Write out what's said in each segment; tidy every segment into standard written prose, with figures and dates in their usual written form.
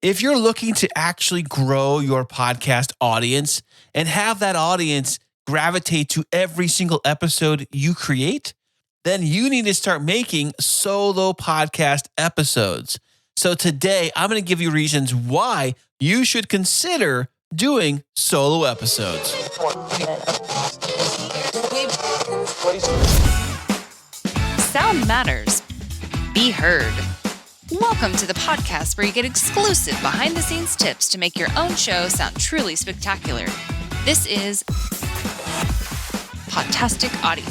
If you're looking to actually grow your podcast audience and have that audience gravitate to every single episode you create, then you need to start making solo podcast episodes. So today, I'm going to give you reasons why you should consider doing solo episodes. Sound matters. Be heard. Welcome to the podcast where you get exclusive behind-the-scenes tips to make your own show sound truly spectacular. This is Podtastic Audio.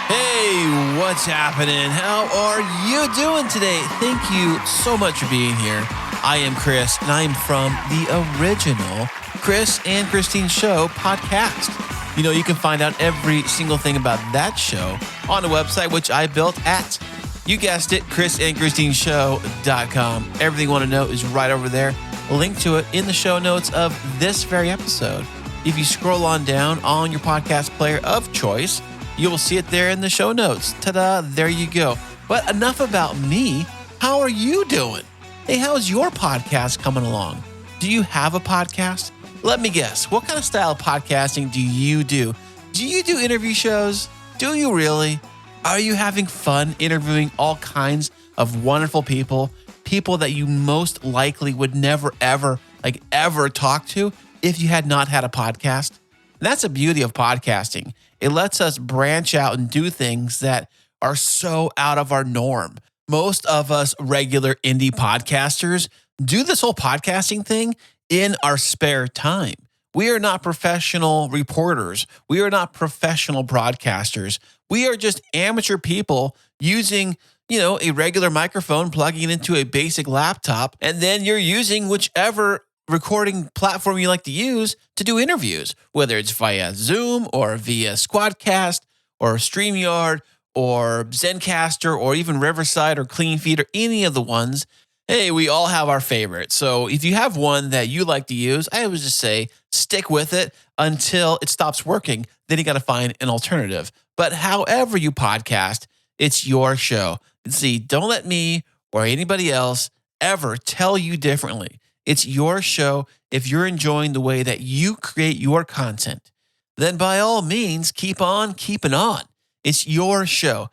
Hey, what's happening? How are you doing today? Thank you so much for being here. I am Chris, and I am from the original Chris and Christine Show podcast. You know, you can find out every single thing about that show on the website, which I built at, you guessed it, chrisandchristineshow.com. Everything you want to know is right over there. A link to it in the show notes of this very episode. If you scroll on down on your podcast player of choice, you will see it there in the show notes. Ta-da, there you go. But enough about me. How are you doing? Hey, how's your podcast coming along? Do you have a podcast? Let me guess. What kind of style of podcasting do you do? Do you do interview shows? Do you really? Are you having fun interviewing all kinds of wonderful people? People that you most likely would never, ever talk to if you had not had a podcast? And that's the beauty of podcasting. It lets us branch out and do things that are so out of our norm. Most of us regular indie podcasters do this whole podcasting thing in our spare time. We are not professional reporters. We are not professional broadcasters. We are just amateur people using, a regular microphone, plugging it into a basic laptop, and then you're using whichever recording platform you like to use to do interviews, whether it's via Zoom or via Squadcast or StreamYard or Zencaster or even Riverside or CleanFeed or any of the ones. Hey, we all have our favorites. So if you have one that you like to use, I always just say stick with it until it stops working. Then you got to find an alternative. But however you podcast, it's your show. See, don't let me or anybody else ever tell you differently. It's your show. If you're enjoying the way that you create your content, then by all means, keep on keeping on. It's your show.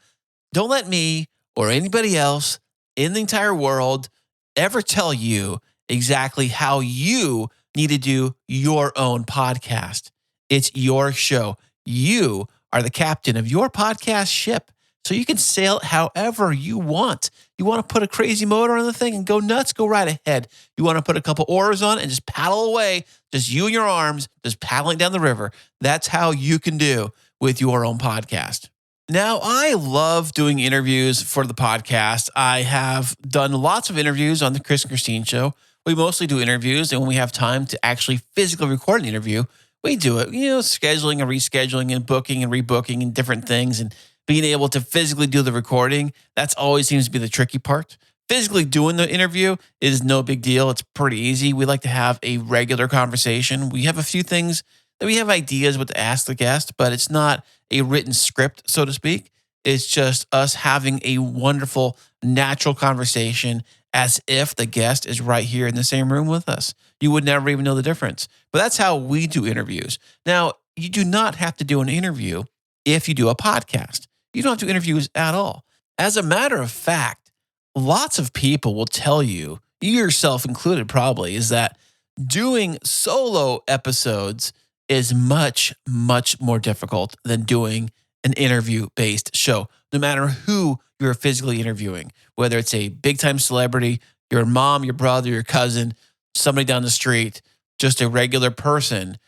Don't let me or anybody else in the entire world ever tell you exactly how you need to do your own podcast. It's your show. You are the captain of your podcast ship, so you can sail it however you want. You want to put a crazy motor on the thing and go nuts, go right ahead. You want to put a couple oars on and just paddle away, just you and your arms, just paddling down the river. That's how you can do with your own podcast. Now, I love doing interviews for the podcast. I have done lots of interviews on the Chris and Christine Show. We mostly do interviews, and when we have time to actually physically record an interview, we do it, scheduling and rescheduling and booking and rebooking and different things, and being able to physically do the recording. That's always seems to be the tricky part. Physically doing the interview is no big deal. It's pretty easy. We like to have a regular conversation. We have a few things that we have ideas what to ask the guest, but it's not a written script, so to speak. It's just us having a wonderful, natural conversation as if the guest is right here in the same room with us. You would never even know the difference. But that's how we do interviews. Now, you do not have to do an interview if you do a podcast. You don't have to do interviews at all. As a matter of fact, lots of people will tell you, you yourself included probably, is that doing solo episodes is much, much more difficult than doing an interview-based show, no matter who you're physically interviewing, whether it's a big-time celebrity, your mom, your brother, your cousin, somebody down the street, just a regular person.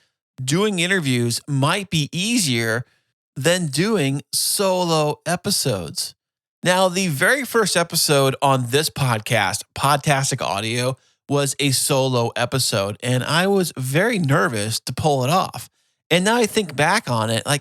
Doing interviews might be easier than doing solo episodes. Now, the very first episode on this podcast, Podtastic Audio, was a solo episode, and I was very nervous to pull it off. And now I think back on it, I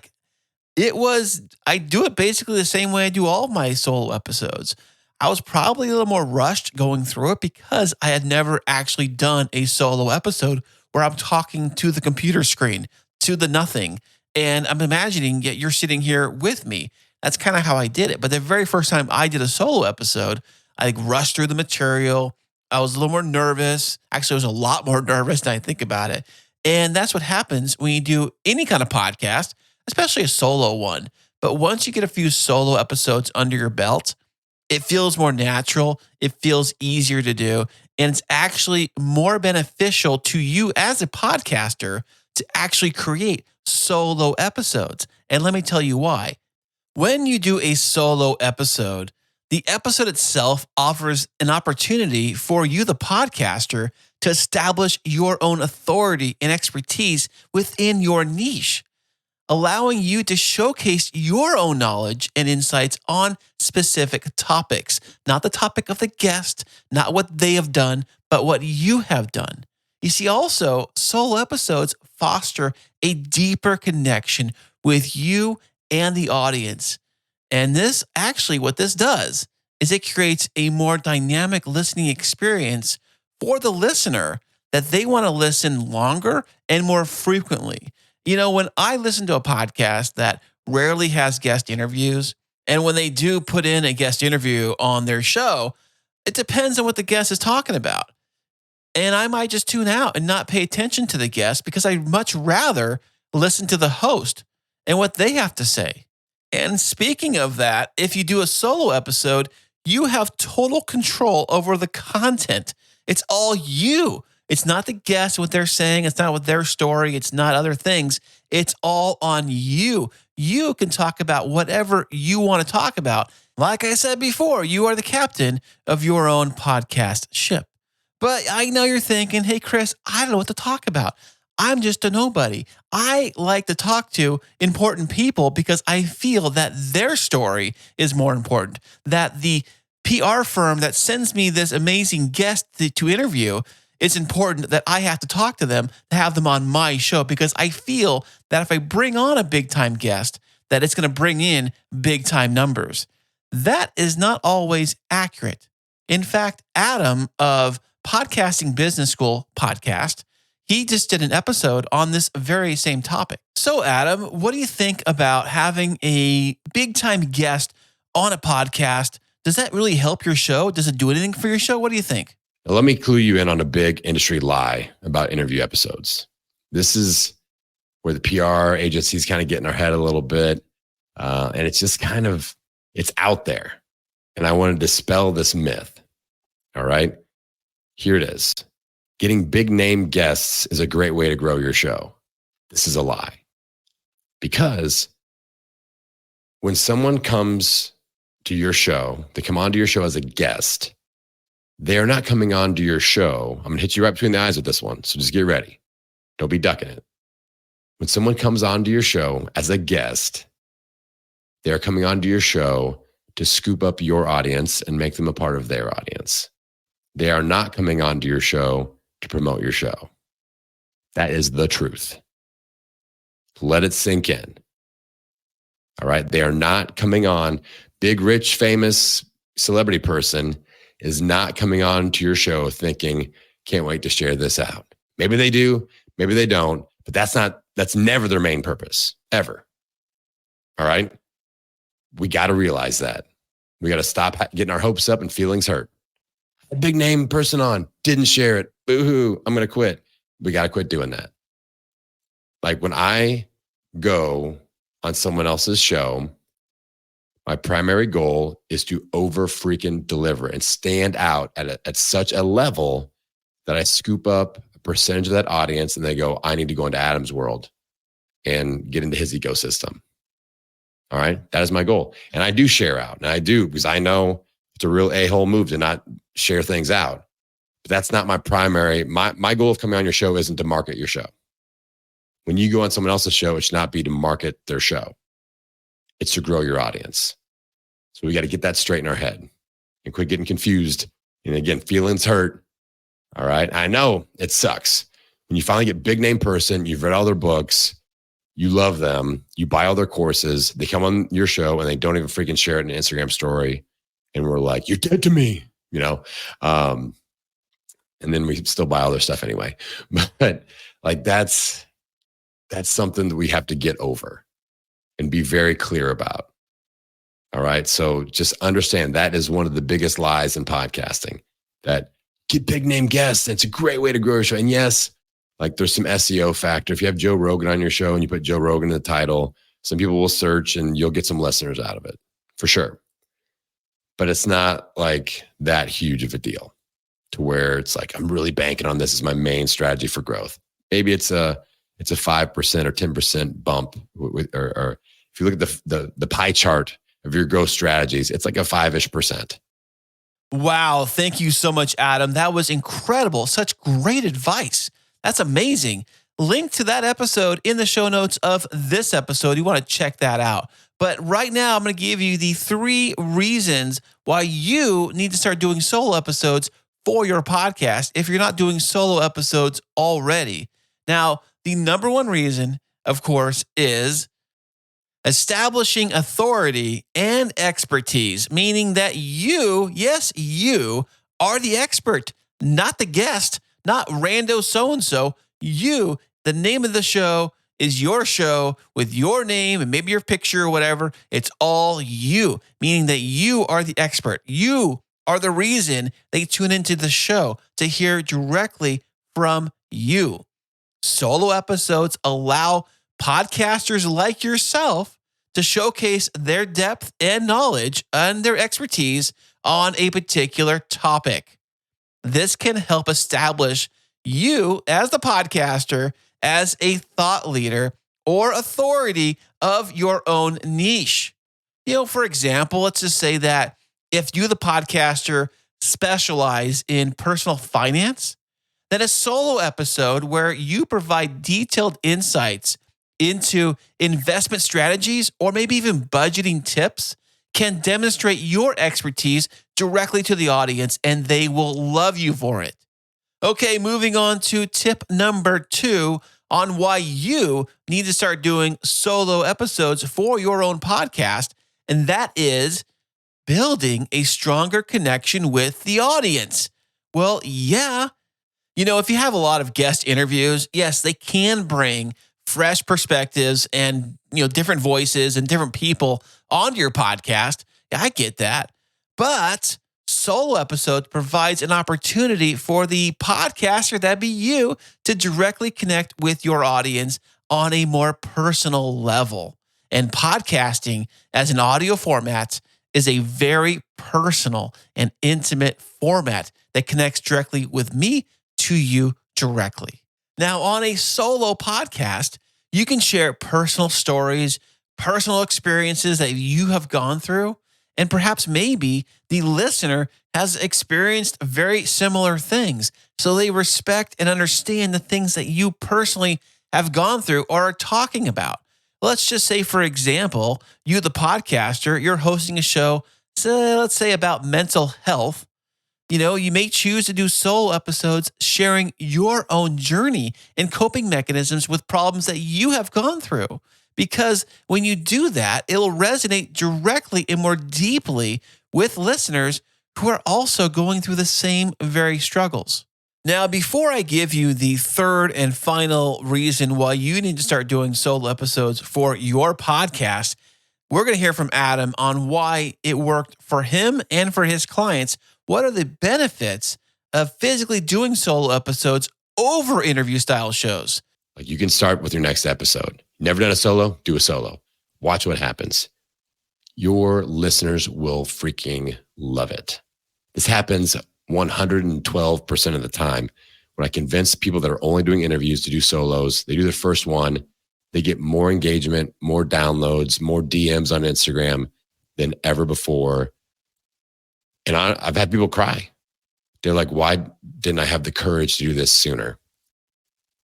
do it basically the same way I do all of my solo episodes. I was probably a little more rushed going through it because I had never actually done a solo episode where I'm talking to the computer screen, to the nothing. And I'm imagining yet you're sitting here with me. That's kind of how I did it. But the very first time I did a solo episode, I rushed through the material. I was a little more nervous. Actually, I was a lot more nervous than I think about it. And that's what happens when you do any kind of podcast, especially a solo one. But once you get a few solo episodes under your belt, it feels more natural. It feels easier to do. And it's actually more beneficial to you as a podcaster to actually create solo episodes. And let me tell you why. When you do a solo episode, the episode itself offers an opportunity for you, the podcaster, to establish your own authority and expertise within your niche, allowing you to showcase your own knowledge and insights on specific topics, not the topic of the guest, not what they have done, but what you have done. You see, also, solo episodes foster a deeper connection with you and the audience. And this actually, what this does is it creates a more dynamic listening experience for the listener that they want to listen longer and more frequently. You know, when I listen to a podcast that rarely has guest interviews, and when they do put in a guest interview on their show, it depends on what the guest is talking about. And I might just tune out and not pay attention to the guest because I'd much rather listen to the host and what they have to say. And speaking of that, if you do a solo episode, you have total control over the content. It's all you. It's not the guest, what they're saying. It's not what their story. It's not other things. It's all on you. You can talk about whatever you want to talk about. Like I said before, you are the captain of your own podcast ship. But I know you're thinking, hey, Chris, I don't know what to talk about. I'm just a nobody. I like to talk to important people because I feel that their story is more important, that the PR firm that sends me this amazing guest to interview, it's important that I have to talk to them to have them on my show because I feel that if I bring on a big time guest, that it's going to bring in big time numbers. That is not always accurate. In fact, Adam of Podcasting Business School podcast, he just did an episode on this very same topic. So Adam, what do you think about having a big time guest on a podcast? Does that really help your show? Does it do anything for your show? What do you think? Now, let me clue you in on a big industry lie about interview episodes. This is where the PR agencies kind of get in our head a little bit. And it's just it's out there. And I want to dispel this myth. All right. Here it is. Getting big name guests is a great way to grow your show. This is a lie. Because when someone comes to your show, they come onto your show as a guest, they are not coming onto your show. I'm going to hit you right between the eyes with this one. So just get ready. Don't be ducking it. When someone comes onto your show as a guest, they're coming onto your show to scoop up your audience and make them a part of their audience. They are not coming onto your show to promote your show. That is the truth. Let it sink in. All right. They are not coming on. Big, rich, famous celebrity person is not coming on to your show thinking, can't wait to share this out. Maybe they do, maybe they don't, but that's never their main purpose, ever. All right. We got to realize that. We got to stop getting our hopes up and feelings hurt. A big name person on, didn't share it. Boo-hoo, I'm going to quit. We got to quit doing that. Like when I go on someone else's show, my primary goal is to over freaking deliver and stand out at such a level that I scoop up a percentage of that audience and they go, I need to go into Adam's world and get into his ecosystem. All right. That is my goal. And I do share out. And I do because I know it's a real a-hole move to not share things out. But that's not my primary. My goal of coming on your show isn't to market your show. When you go on someone else's show, it should not be to market their show. It's to grow your audience. So we got to get that straight in our head and quit getting confused. And again, feelings hurt. All right. I know it sucks. When you finally get big name person, you've read all their books, you love them, you buy all their courses, they come on your show and they don't even freaking share it in an Instagram story. And we're like, you're dead to me, you know? And then we still buy all their stuff anyway. But like, that's something that we have to get over and be very clear about. All right. So just understand that is one of the biggest lies in podcasting, that get big name guests. It's a great way to grow your show. And yes, like there's some SEO factor. If you have Joe Rogan on your show and you put Joe Rogan in the title, some people will search and you'll get some listeners out of it for sure. But it's not like that huge of a deal to where it's like, I'm really banking on this as my main strategy for growth. Maybe it's a 5% or 10% bump or if you look at the pie chart of your growth strategies, it's like a 5-ish%. Wow. Thank you so much, Adam. That was incredible. Such great advice. That's amazing. Link to that episode in the show notes of this episode. You want to check that out. But right now, I'm going to give you the 3 reasons why you need to start doing solo episodes for your podcast if you're not doing solo episodes already. Now, the number one reason, of course, is establishing authority and expertise, meaning that you, yes, you are the expert, not the guest, not rando so-and-so. You, the name of the show is your show with your name and maybe your picture or whatever. It's all you, meaning that you are the expert. You are the reason they tune into the show to hear directly from you. Solo episodes allow podcasters like yourself to showcase their depth and knowledge and their expertise on a particular topic. This can help establish you as the podcaster as a thought leader or authority of your own niche. For example, let's just say that if you, the podcaster, specialize in personal finance, then a solo episode where you provide detailed insights into investment strategies or maybe even budgeting tips can demonstrate your expertise directly to the audience, and they will love you for it. Okay, moving on to tip number 2 on why you need to start doing solo episodes for your own podcast, and that is building a stronger connection with the audience. Well, yeah. If you have a lot of guest interviews, yes, they can bring fresh perspectives and, different voices and different people onto your podcast. Yeah, I get that. But solo episodes provides an opportunity for the podcaster, that'd be you, to directly connect with your audience on a more personal level. And podcasting as an audio format is a very personal and intimate format that connects directly with me to you directly. Now, on a solo podcast, you can share personal stories, personal experiences that you have gone through, and perhaps maybe the listener has experienced very similar things. So they respect and understand the things that you personally have gone through or are talking about. Let's just say, for example, you, the podcaster, you're hosting a show, let's say about mental health. You may choose to do solo episodes sharing your own journey and coping mechanisms with problems that you have gone through. Because when you do that, it'll resonate directly and more deeply with listeners who are also going through the same very struggles. Now, before I give you the third and final reason why you need to start doing solo episodes for your podcast, we're going to hear from Adam on why it worked for him and for his clients. What are the benefits of physically doing solo episodes over interview style shows? Like, you can start with your next episode. Never done a solo? Do a solo. Watch what happens. Your listeners will freaking love it. This happens 112% of the time. When I convince people that are only doing interviews to do solos, they do the first one, they get more engagement, more downloads, more DMs on Instagram than ever before. And I've had people cry. They're like, why didn't I have the courage to do this sooner?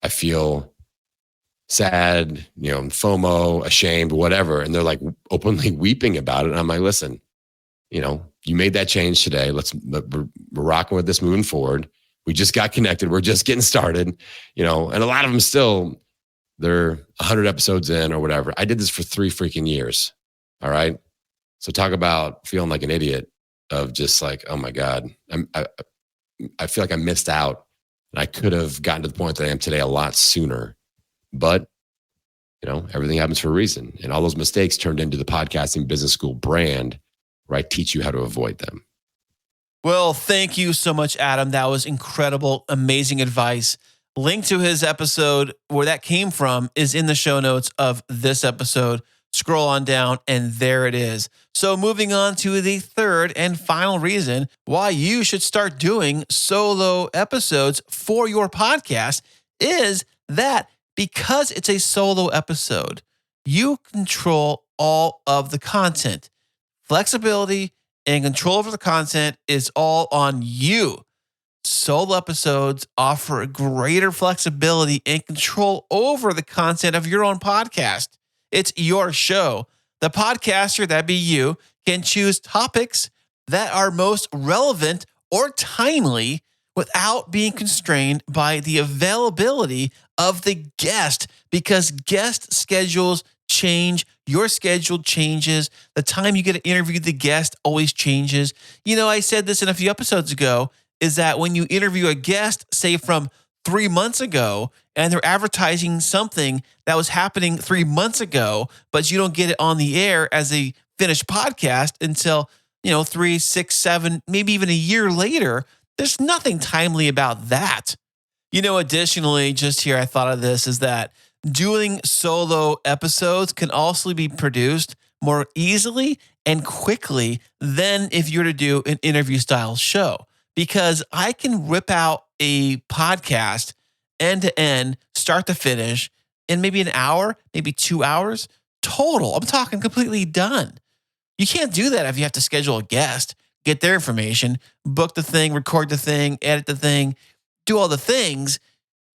I feel sad, FOMO, ashamed, whatever. And they're like openly weeping about it. And I'm like, listen, you made that change today. We're rocking with this moving forward. We just got connected. We're just getting started, and a lot of them still, they're 100 episodes in or whatever. I did this for 3 freaking years. All right. So talk about feeling like an idiot of just like, oh my God, I feel like I missed out and I could have gotten to the point that I am today a lot sooner, but everything happens for a reason. And all those mistakes turned into the podcasting business school brand where I teach you how to avoid them. Well, thank you so much, Adam. That was incredible, amazing advice. Link to his episode where that came from is in the show notes of this episode. Scroll on down, and there it is. So, moving on to the third and final reason why you should start doing solo episodes for your podcast is that because it's a solo episode, you control all of the content. Flexibility and control over the content is all on you. Solo episodes offer greater flexibility and control over the content of your own podcast. It's your show. The podcaster, that be you, can choose topics that are most relevant or timely without being constrained by the availability of the guest, because guest schedules change. Your schedule changes. The time you get to interview the guest always changes. You know, I said this in a few episodes ago, is that when you interview a guest, say from 3 months ago, and they're advertising something that was happening 3 months ago, but you don't get it on the air as a finished podcast until, 3, 6, 7, maybe even a year later, there's nothing timely about that. Additionally, just here, I thought of this is that doing solo episodes can also be produced more easily and quickly than if you were to do an interview style show, because I can rip out a podcast end to end, start to finish, in maybe an hour, maybe 2 hours total. I'm talking completely done. You can't do that if you have to schedule a guest, get their information, book the thing, record the thing, edit the thing, do all the things.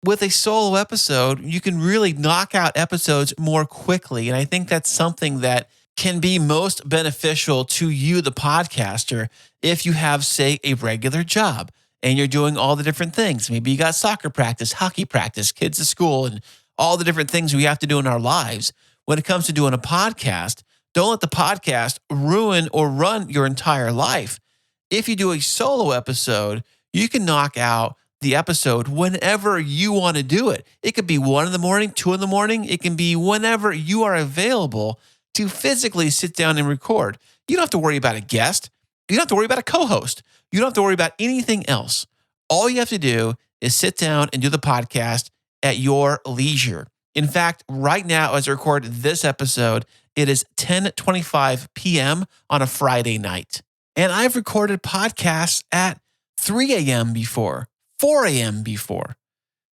With a solo episode, you can really knock out episodes more quickly. And I think that's something that can be most beneficial to you, the podcaster, if you have, say, a regular job and you're doing all the different things. Maybe you got soccer practice, hockey practice, kids at school, and all the different things we have to do in our lives. When it comes to doing a podcast, don't let the podcast ruin or run your entire life. If you do a solo episode, you can knock out the episode whenever you want to do it. It could be 1 a.m, 2 a.m. It can be whenever you are available to physically sit down and record. You don't have to worry about a guest. You don't have to worry about a co-host. You don't have to worry about anything else. All you have to do is sit down and do the podcast at your leisure. In fact, right now, as I record this episode, it is 10:25 p.m. on a Friday night. And I've recorded podcasts at 3 a.m. before, 4 a.m. before.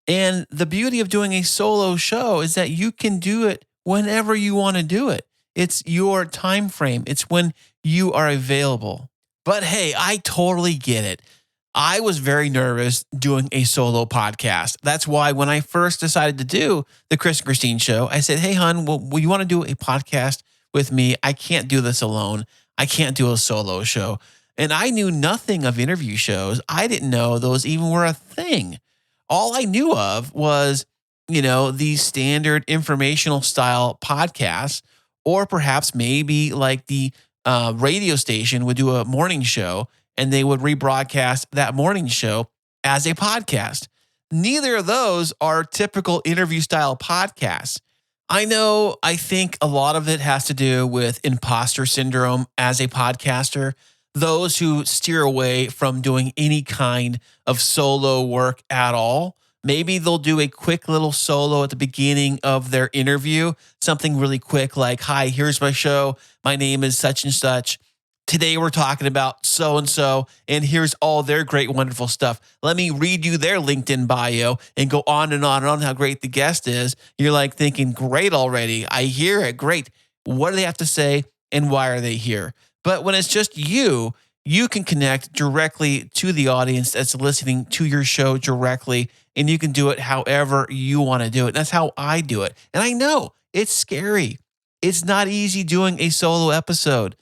And the beauty of doing a solo show is that you can do it whenever you want to do it. It's your time frame. It's when you are available. But hey, I totally get it. I was very nervous doing a solo podcast. That's why when I first decided to do the Chris and Christine show, I said, hey, hon, will you want to do a podcast with me? I can't do this alone. I can't do a solo show. And I knew nothing of interview shows. I didn't know those even were a thing. All I knew of was, these standard informational style podcasts, or perhaps maybe like the radio station would do a morning show and they would rebroadcast that morning show as a podcast. Neither of those are typical interview style podcasts. I think a lot of it has to do with imposter syndrome as a podcaster. Those who steer away from doing any kind of solo work at all, maybe they'll do a quick little solo at the beginning of their interview, something really quick like, hi, here's my show. My name is such and such. Today we're talking about so-and-so, and here's all their great, wonderful stuff. Let me read you their LinkedIn bio and go on and on and on how great the guest is. You're like thinking, great already. I hear it. Great. What do they have to say and why are they here? But when it's just you can connect directly to the audience that's listening to your show directly, and you can do it however you want to do it. That's how I do it. And I know it's scary. It's not easy doing a solo episode.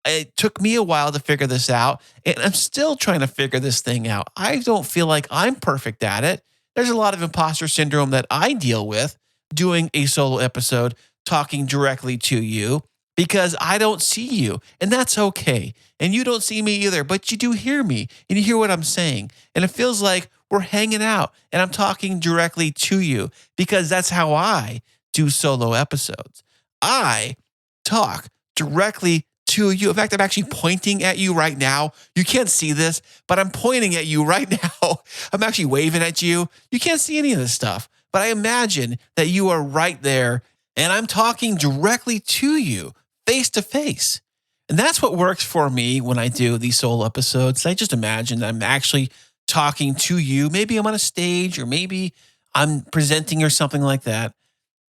It took me a while to figure this out, and I'm still trying to figure this thing out. I don't feel like I'm perfect at it. There's a lot of imposter syndrome that I deal with doing a solo episode, talking directly to you, because I don't see you, and that's okay. And you don't see me either, but you do hear me, and you hear what I'm saying. And it feels like we're hanging out, and I'm talking directly to you, because that's how I do solo episodes. I talk directly to you. In fact, I'm actually pointing at you right now. You can't see this, but I'm pointing at you right now. I'm actually waving at you. You can't see any of this stuff, but I imagine that you are right there and I'm talking directly to you face to face. And that's what works for me when I do these solo episodes. I just imagine that I'm actually talking to you. Maybe I'm on a stage or maybe I'm presenting or something like that.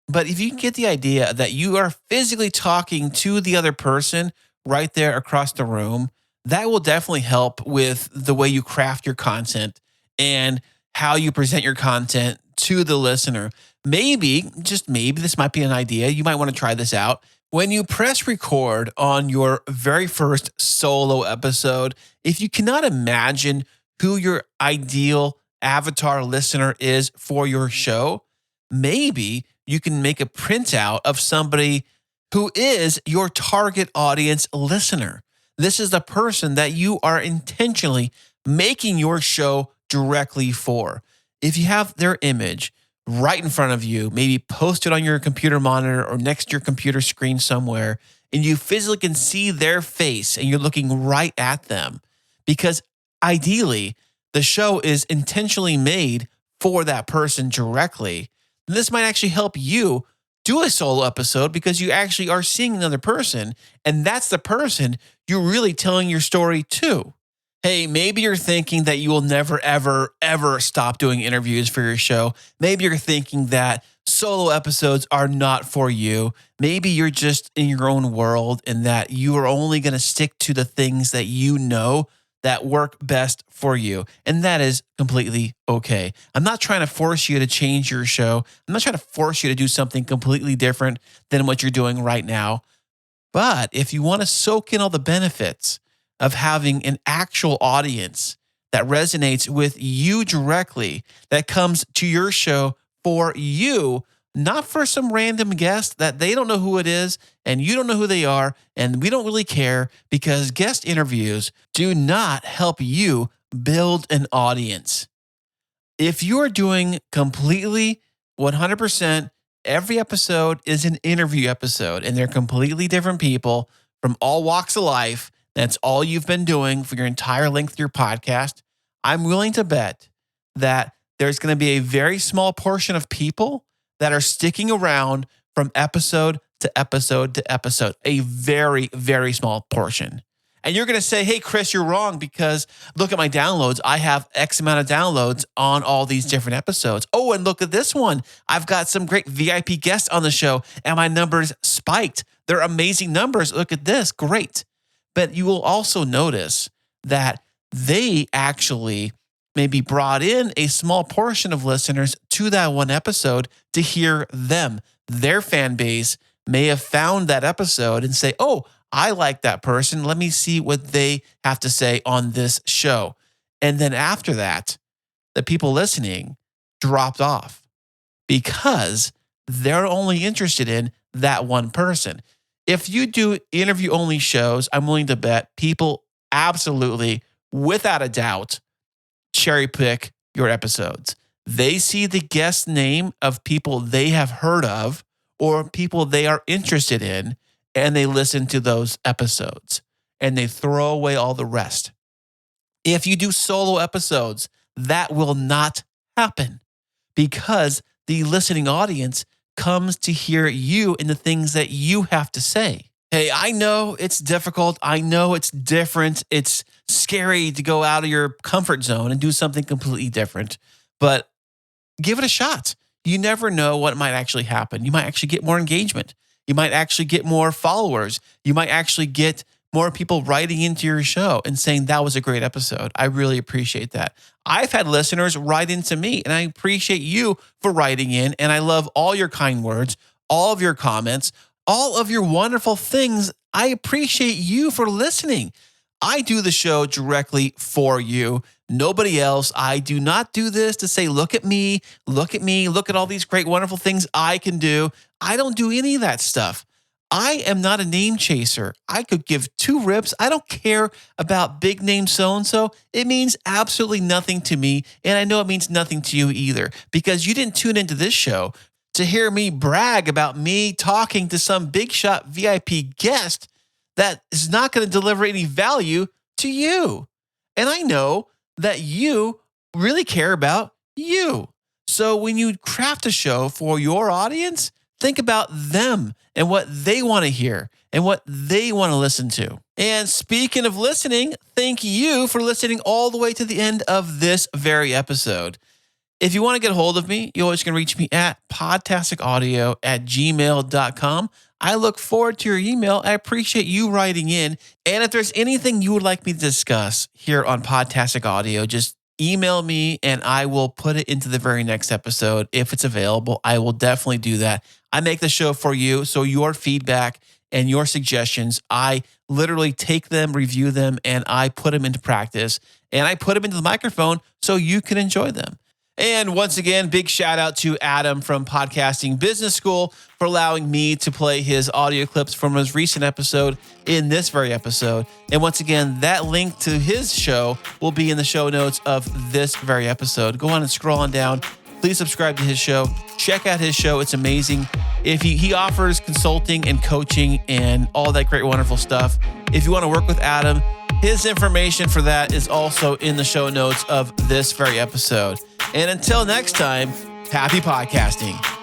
But if you get the idea that you are physically talking to the other person right there across the room, that will definitely help with the way you craft your content and how you present your content to the listener. Maybe, just maybe, this might be an idea. You might want to try this out. When you press record on your very first solo episode, if you cannot imagine who your ideal avatar listener is for your show, maybe you can make a printout of somebody who is your target audience listener. This is the person that you are intentionally making your show directly for. If you have their image right in front of you, maybe post it on your computer monitor or next to your computer screen somewhere, and you physically can see their face and you're looking right at them, because ideally the show is intentionally made for that person directly. This might actually help you do a solo episode because you actually are seeing another person, and that's the person you're really telling your story to. Hey, maybe you're thinking that you will never, ever, ever stop doing interviews for your show. Maybe you're thinking that solo episodes are not for you. Maybe you're just in your own world and that you are only going to stick to the things that you know that work best for you. And that is completely okay. I'm not trying to force you to change your show. I'm not trying to force you to do something completely different than what you're doing right now. But if you want to soak in all the benefits of having an actual audience that resonates with you directly, that comes to your show for you, not for some random guest that they don't know who it is and you don't know who they are, and we don't really care, because guest interviews do not help you build an audience. If you're doing completely 100%, every episode is an interview episode and they're completely different people from all walks of life, that's all you've been doing for your entire length of your podcast, I'm willing to bet that there's going to be a very small portion of people that are sticking around from episode to episode to episode, a very, very small portion. And you're going to say, hey, Chris, you're wrong because look at my downloads. I have X amount of downloads on all these different episodes. Oh, and look at this one. I've got some great VIP guests on the show and my numbers spiked. They're amazing numbers. Look at this. Great. But you will also notice that they actually maybe brought in a small portion of listeners to that one episode to hear them. Their fan base may have found that episode and say, oh, I like that person. Let me see what they have to say on this show. And then after that, the people listening dropped off because they're only interested in that one person. If you do interview only shows, I'm willing to bet people absolutely, without a doubt, cherry pick your episodes. They see the guest name of people they have heard of or people they are interested in, and they listen to those episodes and they throw away all the rest. If you do solo episodes, that will not happen because the listening audience comes to hear you and the things that you have to say. Hey, I know it's difficult. I know it's different. It's scary to go out of your comfort zone and do something completely different, but give it a shot. You never know what might actually happen. You might actually get more engagement. You might actually get more followers. You might actually get more people writing into your show and saying, that was a great episode. I really appreciate that. I've had listeners write into me, and I appreciate you for writing in. And I love all your kind words, all of your comments, all of your wonderful things. I appreciate you for listening. I do the show directly for you. Nobody else. I do not do this to say, look at me, look at all these great, wonderful things I can do. I don't do any of that stuff. I am not a name chaser. I could give two rips. I don't care about big name so-and-so. It means absolutely nothing to me. And I know it means nothing to you either, because you didn't tune into this show to hear me brag about me talking to some big shot VIP guest that is not going to deliver any value to you. And I know that you really care about you. So when you craft a show for your audience, think about them and what they want to hear and what they want to listen to. And speaking of listening, thank you for listening all the way to the end of this very episode. If you want to get a hold of me, you always can reach me at podtasticaudio@gmail.com. I look forward to your email. I appreciate you writing in. And if there's anything you would like me to discuss here on Podtastic Audio, just email me and I will put it into the very next episode. If it's available, I will definitely do that. I make the show for you. So your feedback and your suggestions, I literally take them, review them, and I put them into practice. And I put them into the microphone so you can enjoy them. And once again, big shout out to Adam from Podcasting Business School for allowing me to play his audio clips from his recent episode in this very episode. And once again, that link to his show will be in the show notes of this very episode. Go on and scroll on down. Please subscribe to his show. Check out his show. It's amazing. If he offers consulting and coaching and all that great, wonderful stuff. If you want to work with Adam, his information for that is also in the show notes of this very episode. And until next time, happy podcasting.